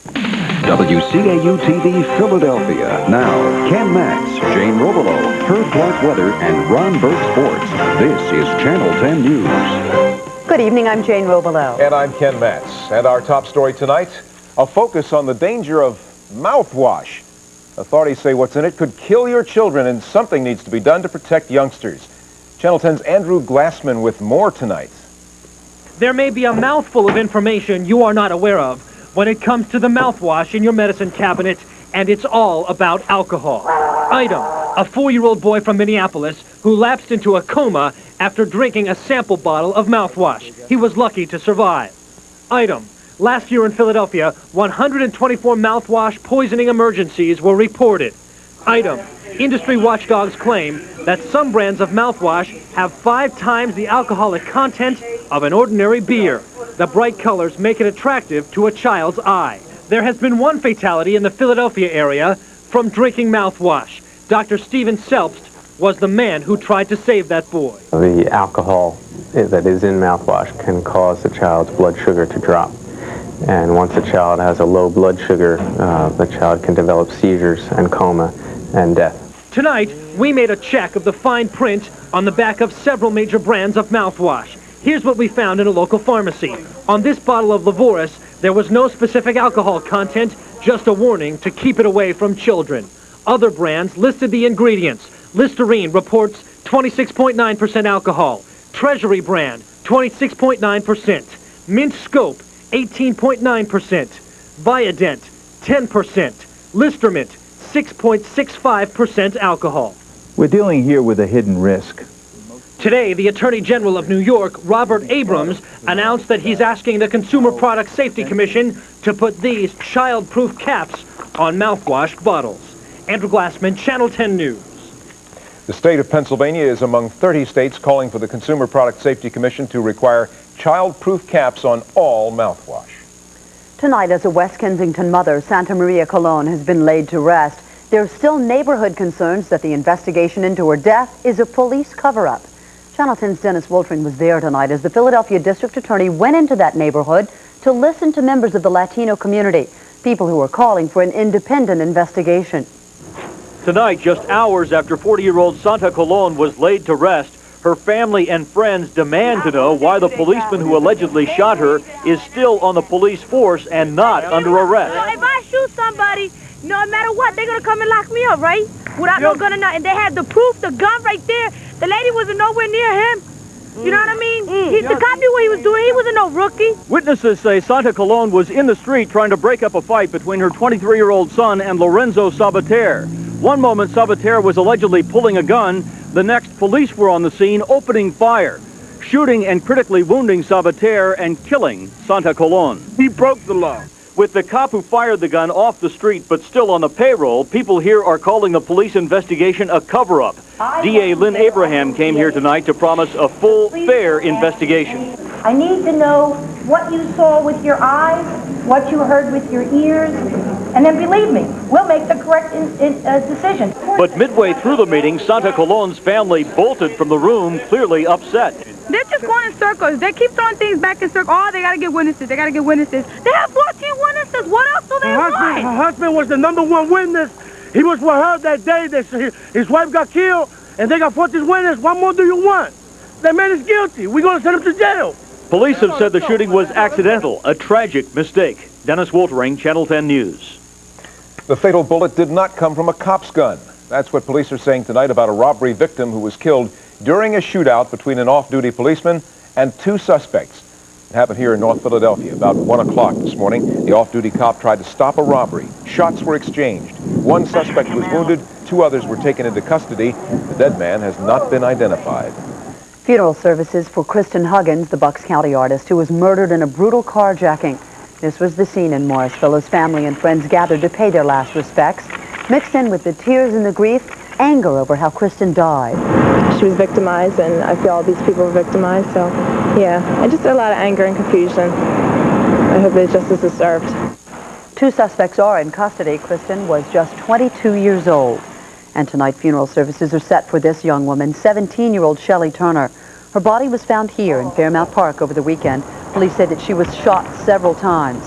WCAU-TV Philadelphia. Now, Ken Matz, Jane Robelo, Herb Clark Weather, and Ron Berg Sports. This is Channel 10 News. Good evening, I'm Jane Robelo. And I'm Ken Matz. And our top story tonight, a focus on the danger of mouthwash. Authorities say what's in it could kill your children, and something needs to be done to protect youngsters. Channel 10's Andrew Glassman with more tonight. There may be a mouthful of information you are not aware of when it comes to the mouthwash in your medicine cabinet, and it's all about alcohol. Item: a 4-year-old boy from Minneapolis who lapsed into a coma after drinking a sample bottle of mouthwash. He was lucky to survive. Item: last year in Philadelphia, 124 mouthwash poisoning emergencies were reported. Item: industry watchdogs claim that some brands of mouthwash have 5 times the alcoholic content of an ordinary beer. The bright colors make it attractive to a child's eye. There has been one fatality in the Philadelphia area from drinking mouthwash. Dr. Stephen Selbst was the man who tried to save that boy. The alcohol that is in mouthwash can cause the child's blood sugar to drop. And once a child has a low blood sugar, the child can develop seizures and coma and death. Tonight, we made a check of the fine print on the back of several major brands of mouthwash. Here's what we found in a local pharmacy. On this bottle of Livoris, there was no specific alcohol content, just a warning to keep it away from children. Other brands listed the ingredients. Listerine reports 26.9% alcohol. Treasury brand, 26.9%. Mint Scope, 18.9%. Viadent, 10%. Listermint, 6.65% alcohol. We're dealing here with a hidden risk. Today, the Attorney General of New York, Robert Abrams, announced that he's asking the Consumer Product Safety Commission to put these child-proof caps on mouthwash bottles. Andrew Glassman, Channel 10 News. The state of Pennsylvania is among 30 states calling for the Consumer Product Safety Commission to require child-proof caps on all mouthwash. Tonight, as a West Kensington mother, Santa Maria Colon has been laid to rest. There are still neighborhood concerns that the investigation into her death is a police cover-up. Channel 10's Dennis Woltering was there tonight as the Philadelphia District Attorney went into that neighborhood to listen to members of the Latino community, people who are calling for an independent investigation. Tonight, just hours after 40-year-old Santa Colon was laid to rest, her family and friends demand to know why the policeman who allegedly shot her is still on the police force and not under arrest. If I shoot somebody, no matter what, they're going to come and lock me up, right? Without no gun or nothing. And they had the proof, the gun right there. The lady wasn't nowhere near him. You know what I mean? The cop knew what he was doing. He wasn't no rookie. Witnesses say Santa Colon was in the street trying to break up a fight between her 23-year-old son and Lorenzo Sabater. One moment, Sabater was allegedly pulling a gun. The next, police were on the scene opening fire, shooting and critically wounding Sabater and killing Santa Colon. He broke the law. With the cop who fired the gun off the street but still on the payroll, people here are calling the police investigation a cover-up. DA Lynn Abraham came here tonight to promise a full, fair investigation. I need to know what you saw with your eyes, what you heard with your ears, and then believe me, we'll make the correct decision. But midway through the meeting, Santa Colon's family bolted from the room, clearly upset. They're just going in circles. They keep throwing things back in circles. Oh, they got to get witnesses. They got to get witnesses. They have 14 witnesses. What else do they want? Her husband was the #1 witness. He was with her that day that his wife got killed, and they got 14 witnesses. What more do you want? That man is guilty. We're going to send him to jail. Police have said the shooting was accidental, a tragic mistake. Dennis Woltering, Channel 10 News. The fatal bullet did not come from a cop's gun. That's what police are saying tonight about a robbery victim who was killed during a shootout between an off-duty policeman and 2 suspects. It happened here in North Philadelphia about 1 o'clock this morning. The off-duty cop tried to stop a robbery. Shots were exchanged. 1 suspect was wounded. 2 others were taken into custody. The dead man has not been identified. Funeral services for Kristen Huggins, the Bucks County artist who was murdered in a brutal carjacking. This was the scene in Morrisville as family and friends gathered to pay their last respects. Mixed in with the tears and the grief, anger over how Kristen died. She was victimized, and I feel all these people were victimized, so yeah, and just a lot of anger and confusion. I hope that justice is served. 2 suspects are in custody. Kristen was just 22 years old. And tonight, funeral services are set for this young woman, 17-year-old Shelley Turner. Her body was found here in Fairmount Park over the weekend. Police say that she was shot several times.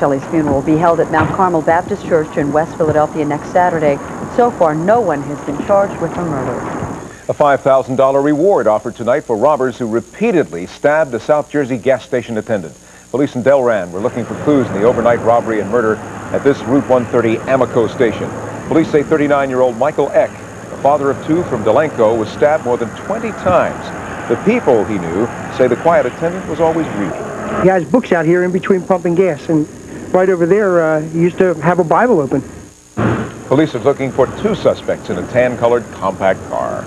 Shelley's funeral will be held at Mount Carmel Baptist Church in West Philadelphia next Saturday. So far, no one has been charged with her murder. A $5,000 reward offered tonight for robbers who repeatedly stabbed a South Jersey gas station attendant. Police in Delran were looking for clues in the overnight robbery and murder at this Route 130 Amoco station. Police say 39-year-old Michael Eck, the father of two from Delanco, was stabbed more than 20 times. The people he knew say the quiet attendant was always reading. He has books out here in between pumping gas, and right over there he used to have a Bible open. Police are looking for two suspects in a tan-colored compact car.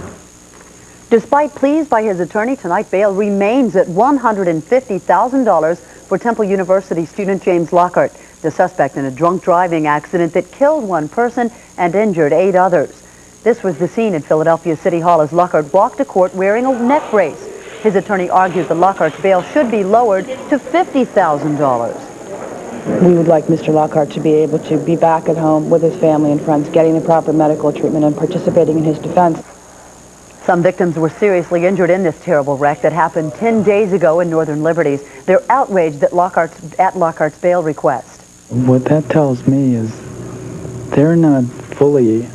Despite pleas by his attorney, tonight bail remains at $150,000 for Temple University student James Lockhart, the suspect in a drunk driving accident that killed one person and injured 8 others. This was the scene at Philadelphia City Hall as Lockhart walked to court wearing a neck brace. His attorney argues that Lockhart's bail should be lowered to $50,000. We would like Mr. Lockhart to be able to be back at home with his family and friends, getting the proper medical treatment and participating in his defense. Some victims were seriously injured in this terrible wreck that happened 10 days ago in Northern Liberties. They're outraged at Lockhart's bail request. What that tells me is they're not fully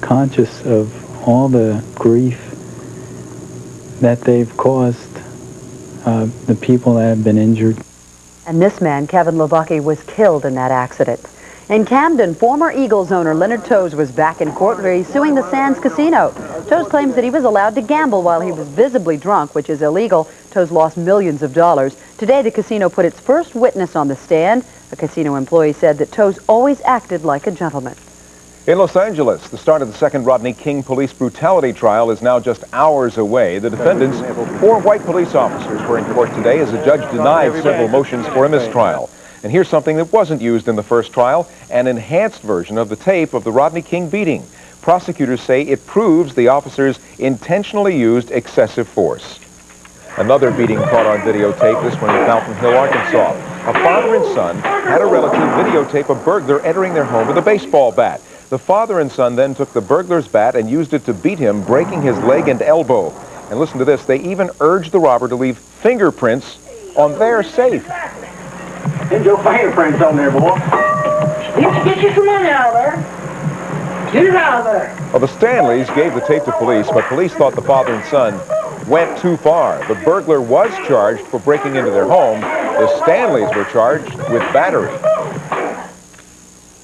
conscious of all the grief that they've caused the people that have been injured. And this man, Kevin Lubacki, was killed in that accident. In Camden, former Eagles owner Leonard Toews was back in court where he's suing the Sands Casino. Toews claims that he was allowed to gamble while he was visibly drunk, which is illegal. Toews lost millions of dollars. Today, the casino put its first witness on the stand. A casino employee said that Toews always acted like a gentleman. In Los Angeles, the start of the second Rodney King police brutality trial is now just hours away. The defendants, 4 white police officers, were in court today as a judge denied several motions for a mistrial. And here's something that wasn't used in the first trial, an enhanced version of the tape of the Rodney King beating. Prosecutors say it proves the officers intentionally used excessive force. Another beating caught on videotape, this one in Fountain Hill, Arkansas. A father and son had a relative videotape a burglar entering their home with a baseball bat. The father and son then took the burglar's bat and used it to beat him, breaking his leg and elbow. And listen to this, they even urged the robber to leave fingerprints on their safe. Get your fingerprints on there, boy. Get you some money out of there. Get it out of there. Well, the Stanleys gave the tape to police, but police thought the father and son went too far. The burglar was charged for breaking into their home. The Stanleys were charged with battery.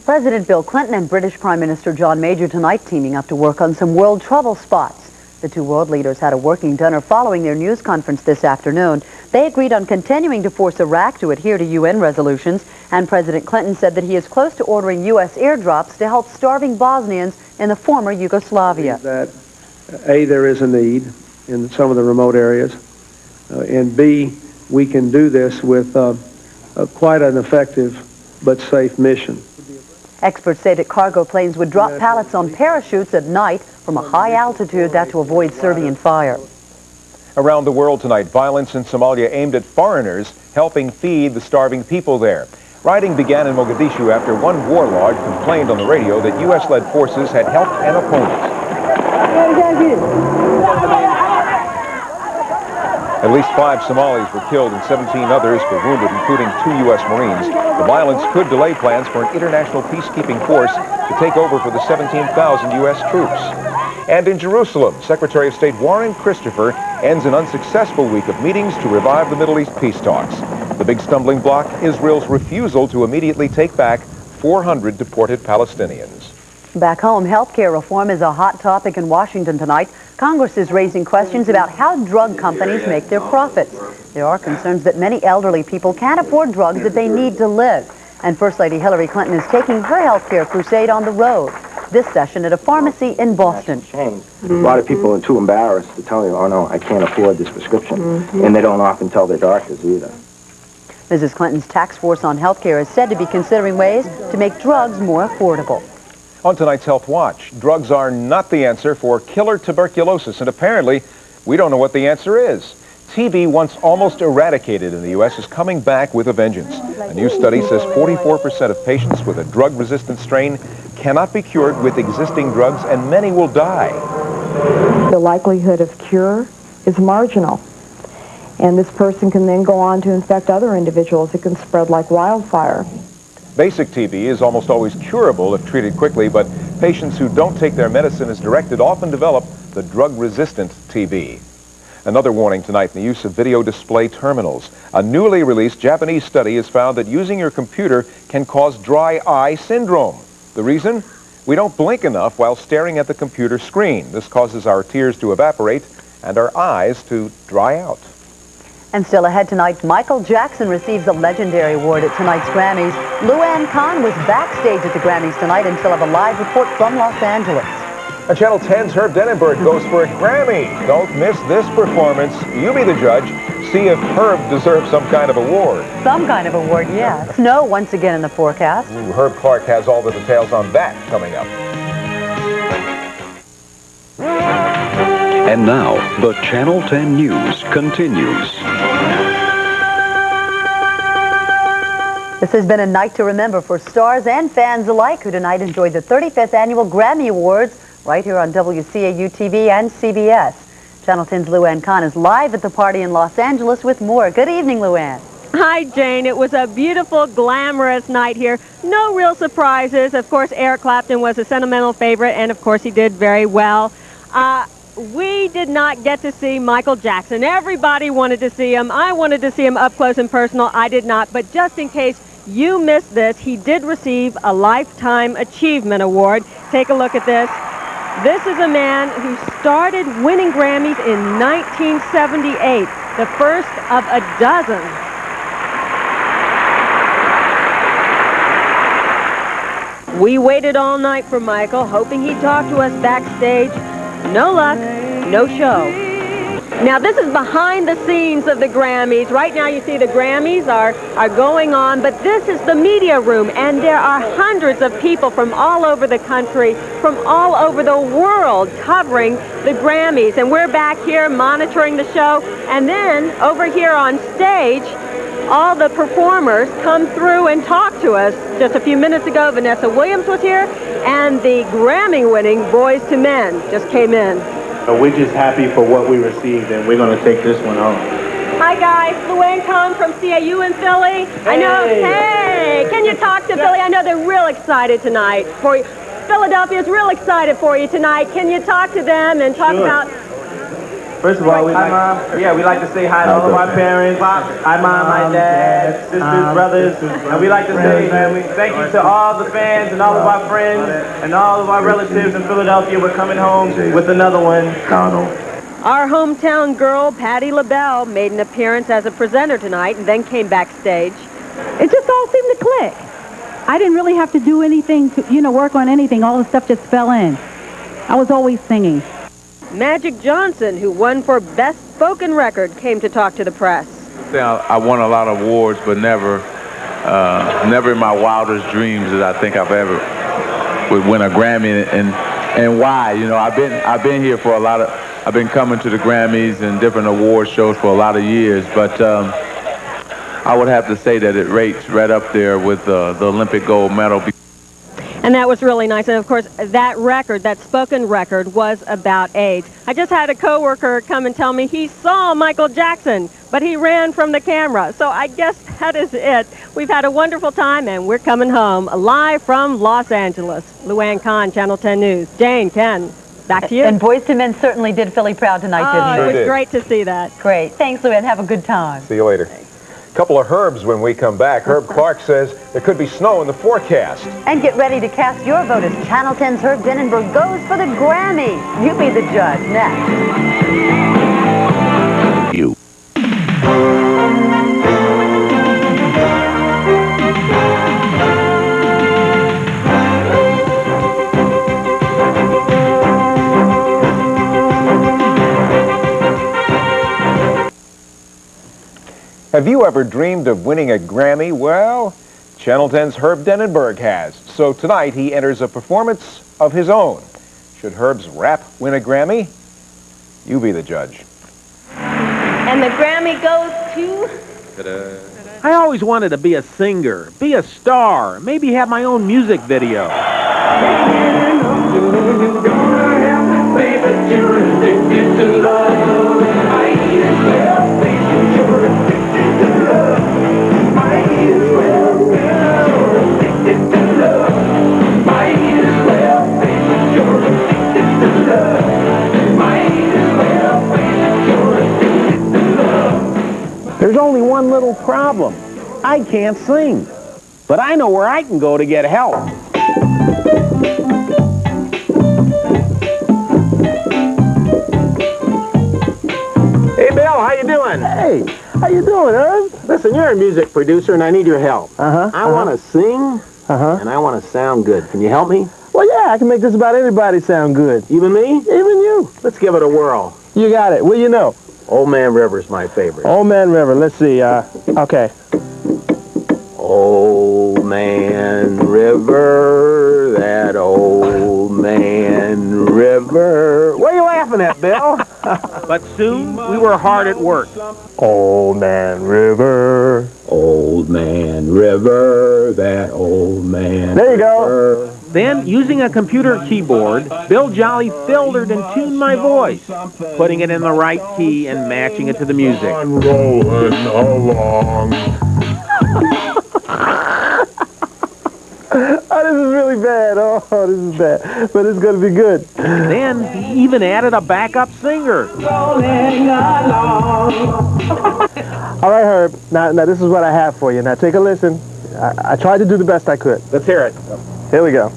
President Bill Clinton and British Prime Minister John Major tonight teaming up to work on some world trouble spots. The two world leaders had a working dinner following their news conference this afternoon. They agreed on continuing to force Iraq to adhere to UN resolutions, and President Clinton said that he is close to ordering U.S. airdrops to help starving Bosnians in the former Yugoslavia. That A, there is a need in some of the remote areas, and B, we can do this with quite an effective but safe mission. Experts say that cargo planes would drop pallets on parachutes at night from a high altitude, that to avoid Serbian fire. Around the world tonight, violence in Somalia aimed at foreigners helping feed the starving people there. Rioting began in Mogadishu after one warlord complained on the radio that U.S.-led forces had helped an opponent. At least 5 Somalis were killed and 17 others were wounded, including 2 U.S. Marines. The violence could delay plans for an international peacekeeping force to take over for the 17,000 U.S. troops. And in Jerusalem, Secretary of State Warren Christopher ends an unsuccessful week of meetings to revive the Middle East peace talks. The big stumbling block, Israel's refusal to immediately take back 400 deported Palestinians. Back home, health care reform is a hot topic in Washington tonight. Congress is raising questions about how drug companies make their profits. There are concerns that many elderly people can't afford drugs that they need to live. And First Lady Hillary Clinton is taking her health care crusade on the road. This session at a pharmacy in Boston. A lot of people are too embarrassed to tell you, oh no, I can't afford this prescription. And they don't often tell their doctors either. Mrs. Clinton's task force on health care is said to be considering ways to make drugs more affordable. On tonight's Health Watch, drugs are not the answer for killer tuberculosis, and apparently we don't know what the answer is. TB, once almost eradicated in the U.S., is coming back with a vengeance. A new study says 44% of patients with a drug-resistant strain cannot be cured with existing drugs, and many will die. The likelihood of cure is marginal, and this person can then go on to infect other individuals. It can spread like wildfire. Basic TB is almost always curable if treated quickly, but patients who don't take their medicine as directed often develop the drug-resistant TB. Another warning tonight in the use of video display terminals. A newly released Japanese study has found that using your computer can cause dry eye syndrome. The reason? We don't blink enough while staring at the computer screen. This causes our tears to evaporate and our eyes to dry out. And still ahead tonight, Michael Jackson receives a legendary award at tonight's Grammys. Luann Kahn was backstage at the Grammys tonight and she'll have a live report from Los Angeles. And Channel 10's Herb Denenberg goes for a Grammy. Don't miss this performance. You be the judge. See if Herb deserves some kind of award. Some kind of award, yeah. Snow once again in the forecast. Ooh, Herb Clark has all the details on that coming up. And now, the Channel 10 News continues. This has been a night to remember for stars and fans alike who tonight enjoyed the 35th Annual Grammy Awards right here on WCAU-TV and CBS. Channel 10's Luann Kahn is live at the party in Los Angeles with more. Good evening, Luann. Hi, Jane. It was a beautiful, glamorous night here. No real surprises. Of course, Eric Clapton was a sentimental favorite, and of course, he did very well. We did not get to see Michael Jackson. Everybody wanted to see him. I wanted to see him up close and personal. I did not. But just in case you missed this, he did receive a Lifetime Achievement Award. Take a look at this. This is a man who started winning Grammys in 1978, the first of a dozen. We waited all night for Michael, hoping he'd talk to us backstage. No luck, no show. Now, this is behind the scenes of the Grammys. Right now, you see the Grammys are going on, but this is the media room, and there are hundreds of people from all over the country, from all over the world, covering the Grammys. And we're back here monitoring the show, and then over here on stage, all the performers come through and talk to us. Just a few minutes ago, Vanessa Williams was here, and the Grammy-winning Boyz II Men just came in. We're just happy for what we received, and we're going to take this one home. Hi, guys. Luann Kahn from CAU in Philly. Hey. I know, hey, can you talk to Philly? I know they're real excited tonight for you. Philadelphia's real excited for you tonight. Can you talk to them and talk about... First of all, we like to say hi to all of our parents. Hi, Mom, my dad, sisters, brothers. And we like to say thank you to all the fans and all of our friends and all of our relatives in Philadelphia. We're coming home with another one. Our hometown girl, Patti LaBelle, made an appearance as a presenter tonight and then came backstage. It just all seemed to click. I didn't really have to do anything to, work on anything. All the stuff just fell in. I was always singing. Magic Johnson, who won for Best Spoken Record, came to talk to the press. I won a lot of awards, but never in my wildest dreams that I think I've ever would win a Grammy. And why? I've been here for I've been coming to the Grammys and different award shows for a lot of years, but I would have to say that it rates right up there with the Olympic gold medal. And that was really nice. And, of course, that record, that spoken record, was about AIDS. I just had a coworker come and tell me he saw Michael Jackson, but he ran from the camera. So I guess that is it. We've had a wonderful time, and we're coming home live from Los Angeles. Luann Kahn, Channel 10 News. Jane, Ken, back to you. And Boyz II Men certainly did Philly proud tonight, didn't they? Oh, it was great to see that. Great. Thanks, Luann. Have a good time. See you later. Couple of Herbs when we come back. Herb Clark says there could be snow in the forecast. And get ready to cast your vote as Channel 10's Herb Denenberg goes for the Grammy. You be the judge next. You. Have you ever dreamed of winning a Grammy? Well, Channel 10's Herb Denenberg has. So tonight he enters a performance of his own. Should Herb's rap win a Grammy? You be the judge. And the Grammy goes to... I always wanted to be a singer, be a star, maybe have my own music video. problem. I can't sing. But I know where I can go to get help. Hey, Bill, how you doing? Hey, how you doing, Herb? Listen, you're a music producer, and I need your help. I want to sing, and I want to sound good. Can you help me? Well, yeah, I can make just about anybody sound good. Even me? Even you. Let's give it a whirl. You got it. What do you know? Old Man River's my favorite. Old Man River. Let's see. Okay. Old Man River, that old man river. What are you laughing at, Bill? But soon we were hard at work. Old Man River. Old Man River, that old man There you go. Then, using a computer keyboard, Bill Jolly filtered and tuned my voice, putting it in the right key and matching it to the music. Rolling along. Oh, this is really bad. Oh, this is bad. But it's going to be good. Then he even added a backup singer. Rolling along. All right, Herb. Now this is what I have for you. Now take a listen. I tried to do the best I could. Let's hear it. Here we go.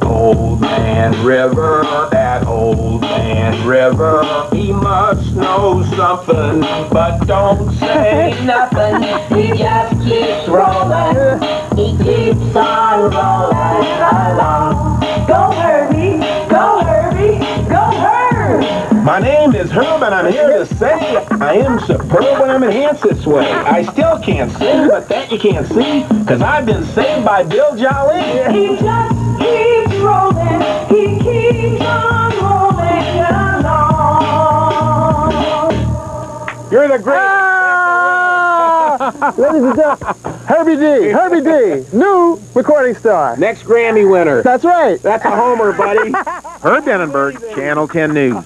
Old Man River, that old man river, he must know something, but don't say nothing. He just keeps rolling, he keeps on rolling along. Go Herbie, go Herbie, go Herb! My name is Herb, and I'm here to say I am superb when I'm enhanced this way. I still can't sing, but that you can't see, because I've been saved by Bill Jolly. He just keeps rolling, he keeps on rolling along. You're the greatest. Ladies and gentlemen, Herbie D, new recording star. Next Grammy winner. That's right. That's a homer, buddy. Herb Dennenberg, Channel 10 News.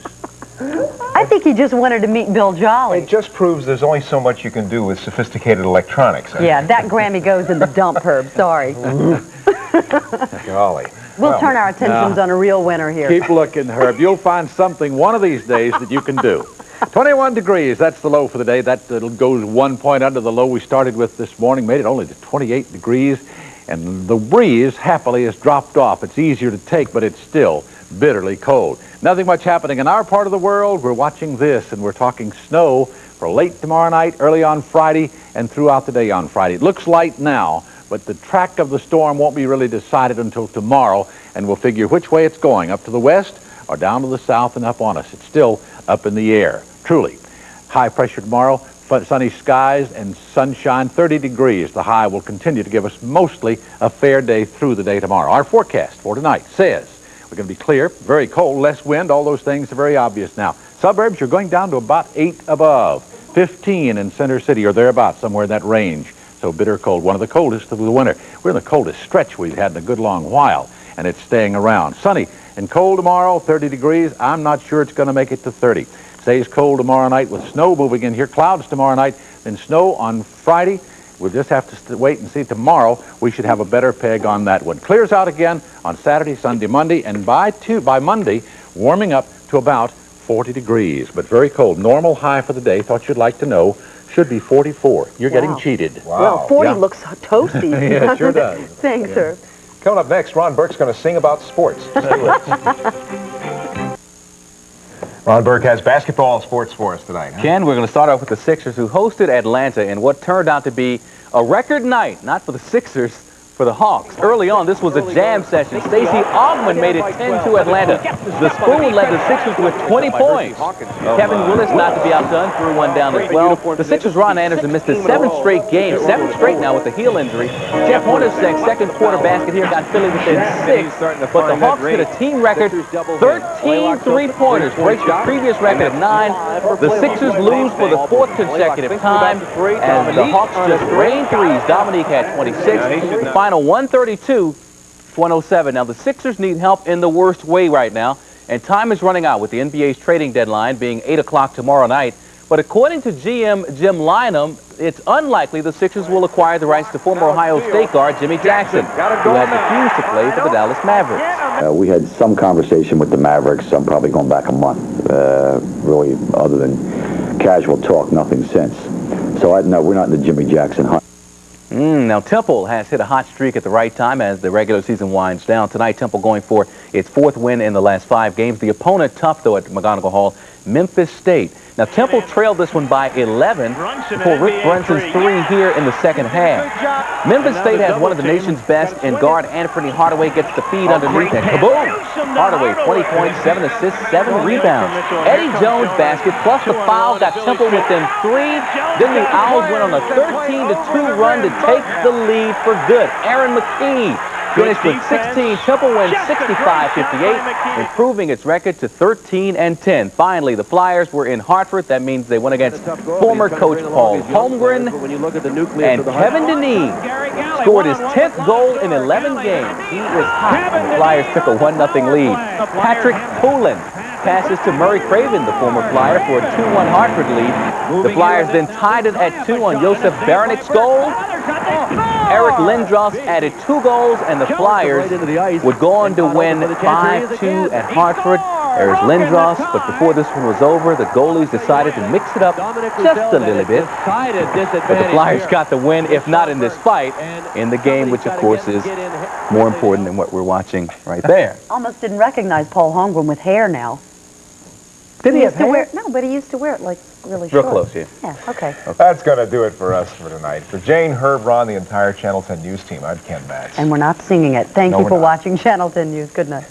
I think he just wanted to meet Bill Jolly. It just proves there's only so much you can do with sophisticated electronics. Yeah, that Grammy goes in the dump, Herb. Sorry. Golly. We'll turn our attentions on a real winner here. Keep looking, Herb. You'll find something one of these days that you can do. 21 degrees, that's the low for the day. That goes 1 point under the low we started with this morning, made it only to 28 degrees. And the breeze, happily, has dropped off. It's easier to take, but it's still bitterly cold. Nothing much happening in our part of the world. We're watching this, and we're talking snow for late tomorrow night, early on Friday, and throughout the day on Friday. It looks light now, but the track of the storm won't be really decided until tomorrow, and we'll figure which way it's going, up to the west or down to the south and up on us. It's still up in the air, truly. High pressure tomorrow, sunny skies and sunshine, 30 degrees. The high will continue to give us mostly a fair day through the day tomorrow. Our forecast for tonight says we're going to be clear, very cold, less wind. All those things are very obvious now. Suburbs, you're going down to about 8 above, 15 in Center City or thereabouts, somewhere in that range. So bitter cold, one of the coldest of the winter. We're in the coldest stretch we've had in a good long while, and it's staying around. Sunny and cold tomorrow, 30 degrees. I'm not sure it's going to make it to 30. Stays cold tomorrow night with snow moving in here. Clouds tomorrow night, then snow on Friday. We'll just have to wait and see. Tomorrow, we should have a better peg on that one. Clears out again on Saturday, Sunday, Monday, and by Monday, warming up to about 40 degrees, but very cold. Normal high for the day, thought you'd like to know, should be 44. You're getting cheated. Wow. Well, 40 looks toasty. Yeah, it sure does. Thanks, sir. Coming up next, Ron Burke's going to sing about sports. Ron Burke has basketball sports for us tonight. Ken, we're going to start off with the Sixers, who hosted Atlanta in what turned out to be a record night, not for the Sixers, for the Hawks. Early on, this was a jam session. Stacey Augmon made it 10 to Atlanta. The Spoon led the Sixers with 20 points. Kevin Willis, not to be outdone, threw one down as well. The Sixers' Ron Anderson missed his 7th straight game, 7th straight now with a heel injury. Jeff Hornacek's second quarter basket here got Philly within 6, but the Hawks hit a team record 13 three-pointers, breaks the previous record of 9. The Sixers lose for the 4th consecutive time, and the Hawks just rained threes. Dominique had 26. Final 132-107. Now, the Sixers need help in the worst way right now, and time is running out with the NBA's trading deadline being 8 o'clock tomorrow night. But according to GM Jim Lynam, it's unlikely the Sixers will acquire the rights to former Ohio State guard Jimmy Jackson, who had refused to play for the Dallas Mavericks. We had some conversation with the Mavericks. I'm probably going back a month, really, other than casual talk, nothing since. So no, we're not in the Jimmy Jackson hunt. Now Temple has hit a hot streak at the right time as the regular season winds down. Tonight, Temple going for its 4th win in the last 5 games. The opponent tough, though, at McGonigal Hall, Memphis State. Now, Temple trailed this one by 11 before Rick Brunson's 3 here in the second half. Memphis State has one of the nation's best, and guard Anthony Hardaway gets the feed underneath, and kaboom! Hardaway, 20 points, 7 assists, 7 rebounds. Eddie Jones' basket plus the foul got Temple within 3. Then the Owls went on a 13-2 run to take the lead for good. Aaron McKee finished with 16. Temple wins 65-58, improving its record to 13-10. Finally, the Flyers were in Hartford. That means they went against former coach Paul Holmgren, and Kevin Deneen scored his 10th goal in 11 games. He is hot, and the Flyers took a 1-0 lead. Patrick Poulin passes to Murray Craven, the former Flyer, for a 2-1 Hartford lead. The Flyers then tied it at 2 on Josef Baranik's goal. Eric Lindros added 2 goals, and the Flyers would go on to win 5-2 at Hartford. There's Lindros, but before this one was over, the goalies decided to mix it up just a little bit. But the Flyers got the win, if not in this fight, in the game, which of course is more important than what we're watching right there. Almost didn't recognize Paul Holmgren with hair now. Did he have hair? No, but he used to wear it like really short. Real close, yeah. Yeah, okay. That's going to do it for us for tonight. For Jane, Herb, Ron, the entire Channel 10 News team, I'm Ken Matz. And we're not singing it. Thank you for watching Channel 10 News. Good night.